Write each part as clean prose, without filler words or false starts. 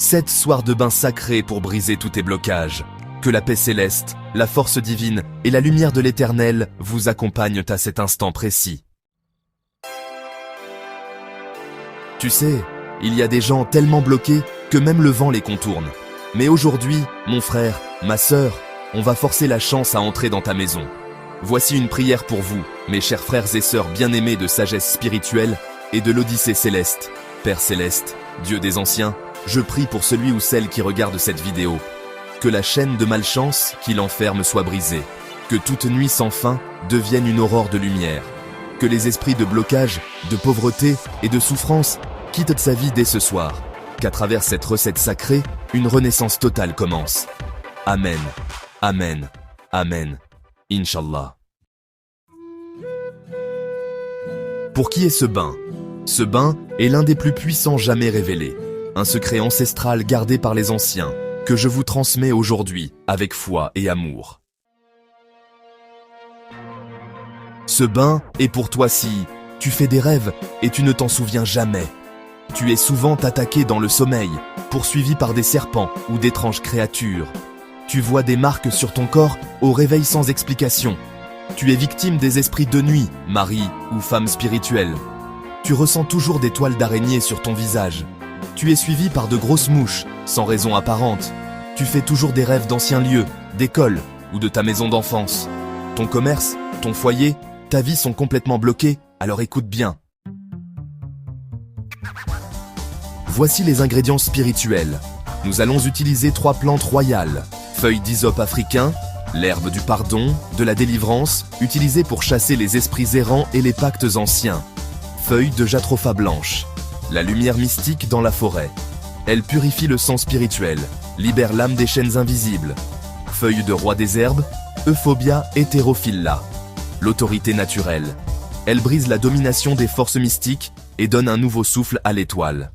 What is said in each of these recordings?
7 soirs de bain sacrés pour briser tous tes blocages. Que la paix céleste, la force divine et la lumière de l'Éternel vous accompagnent à cet instant précis. Tu sais, il y a des gens tellement bloqués que même le vent les contourne. Mais aujourd'hui, mon frère, ma sœur, on va forcer la chance à entrer dans ta maison. Voici une prière pour vous, mes chers frères et sœurs bien-aimés de sagesse spirituelle et de l'Odyssée céleste. Père céleste, Dieu des anciens, je prie pour celui ou celle qui regarde cette vidéo. Que la chaîne de malchance qui l'enferme soit brisée. Que toute nuit sans fin devienne une aurore de lumière. Que les esprits de blocage, de pauvreté et de souffrance quittent sa vie dès ce soir. Qu'à travers cette recette sacrée, une renaissance totale commence. Amen. Amen. Amen. Inch'Allah. Pour qui est ce bain? Ce bain est l'un des plus puissants jamais révélés. Un secret ancestral gardé par les anciens, que je vous transmets aujourd'hui avec foi et amour. Ce bain est pour toi si tu fais des rêves et tu ne t'en souviens jamais. Tu es souvent attaqué dans le sommeil, poursuivi par des serpents ou d'étranges créatures. Tu vois des marques sur ton corps au réveil sans explication. Tu es victime des esprits de nuit, mari ou femme spirituelle. Tu ressens toujours des toiles d'araignée sur ton visage. Tu es suivi par de grosses mouches, sans raison apparente. Tu fais toujours des rêves d'anciens lieux, d'école ou de ta maison d'enfance. Ton commerce, ton foyer, ta vie sont complètement bloqués, alors écoute bien. Voici les ingrédients spirituels. Nous allons utiliser 3 plantes royales. Feuilles d'hysope africain, l'herbe du pardon, de la délivrance, utilisée pour chasser les esprits errants et les pactes anciens. Feuilles de jatropha blanche. La lumière mystique dans la forêt. Elle purifie le sang spirituel, libère l'âme des chaînes invisibles. Feuilles de roi des herbes, Euphorbia heterophylla. L'autorité naturelle. Elle brise la domination des forces mystiques et donne un nouveau souffle à l'étoile.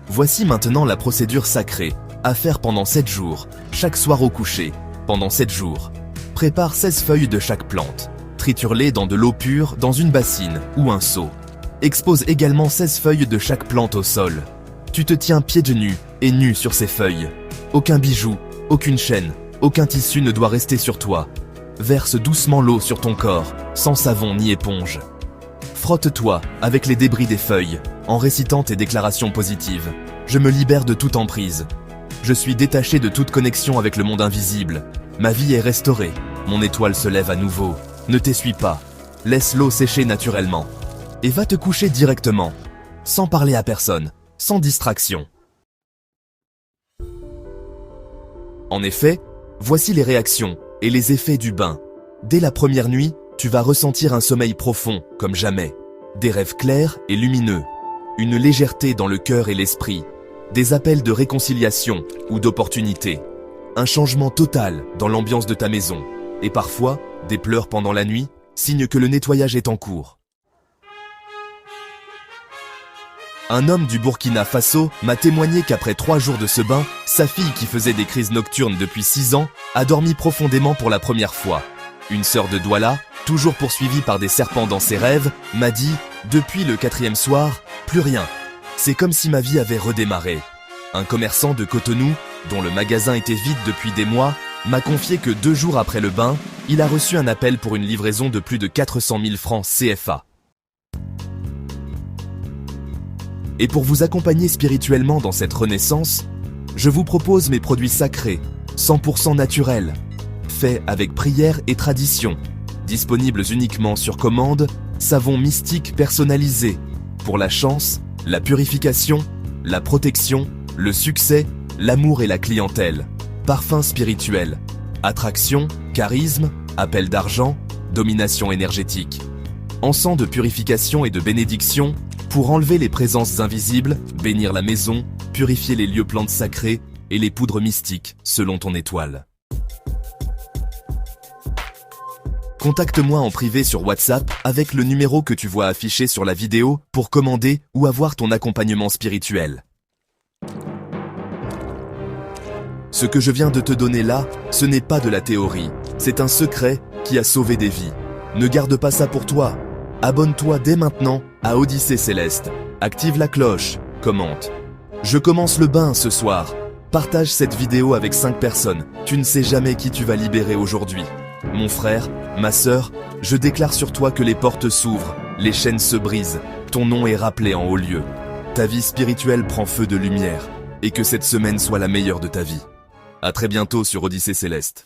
Voici maintenant la procédure sacrée, à faire pendant 7 jours, chaque soir au coucher, pendant 7 jours. Prépare 16 feuilles de chaque plante. Triture-les dans de l'eau pure dans une bassine ou un seau. Expose également 16 feuilles de chaque plante au sol. Tu te tiens pieds nus et nu sur ces feuilles. Aucun bijou, aucune chaîne, aucun tissu ne doit rester sur toi. Verse doucement l'eau sur ton corps, sans savon ni éponge. Frotte-toi avec les débris des feuilles, en récitant tes déclarations positives. Je me libère de toute emprise. Je suis détaché de toute connexion avec le monde invisible. Ma vie est restaurée. Mon étoile se lève à nouveau. Ne t'essuie pas. Laisse l'eau sécher naturellement. Et va te coucher directement, sans parler à personne, sans distraction. En effet, voici les réactions et les effets du bain. Dès la première nuit, tu vas ressentir un sommeil profond, comme jamais. Des rêves clairs et lumineux. Une légèreté dans le cœur et l'esprit. Des appels de réconciliation ou d'opportunité. Un changement total dans l'ambiance de ta maison. Et parfois, des pleurs pendant la nuit, signe que le nettoyage est en cours. Un homme du Burkina Faso m'a témoigné qu'après 3 jours de ce bain, sa fille qui faisait des crises nocturnes depuis 6 ans, a dormi profondément pour la première fois. Une sœur de Douala, toujours poursuivie par des serpents dans ses rêves, m'a dit « Depuis le 4e soir, plus rien. C'est comme si ma vie avait redémarré. » Un commerçant de Cotonou, dont le magasin était vide depuis des mois, m'a confié que 2 jours après le bain, il a reçu un appel pour une livraison de plus de 400 000 francs CFA. Et pour vous accompagner spirituellement dans cette renaissance, je vous propose mes produits sacrés, 100% naturels, faits avec prière et tradition, disponibles uniquement sur commande, savons mystiques personnalisés, pour la chance, la purification, la protection, le succès, l'amour et la clientèle, parfums spirituels, attraction, charisme, appel d'argent, domination énergétique, encens de purification et de bénédiction, pour enlever les présences invisibles, bénir la maison, purifier les lieux plantes sacrées et les poudres mystiques selon ton étoile. Contacte-moi en privé sur WhatsApp avec le numéro que tu vois affiché sur la vidéo pour commander ou avoir ton accompagnement spirituel. Ce que je viens de te donner là, ce n'est pas de la théorie, c'est un secret qui a sauvé des vies. Ne garde pas ça pour toi. Abonne-toi dès maintenant à Odyssée Céleste. Active la cloche, commente. Je commence le bain ce soir. Partage cette vidéo avec 5 personnes. Tu ne sais jamais qui tu vas libérer aujourd'hui. Mon frère, ma sœur, je déclare sur toi que les portes s'ouvrent, les chaînes se brisent, ton nom est rappelé en haut lieu. Ta vie spirituelle prend feu de lumière, et que cette semaine soit la meilleure de ta vie. À très bientôt sur Odyssée Céleste.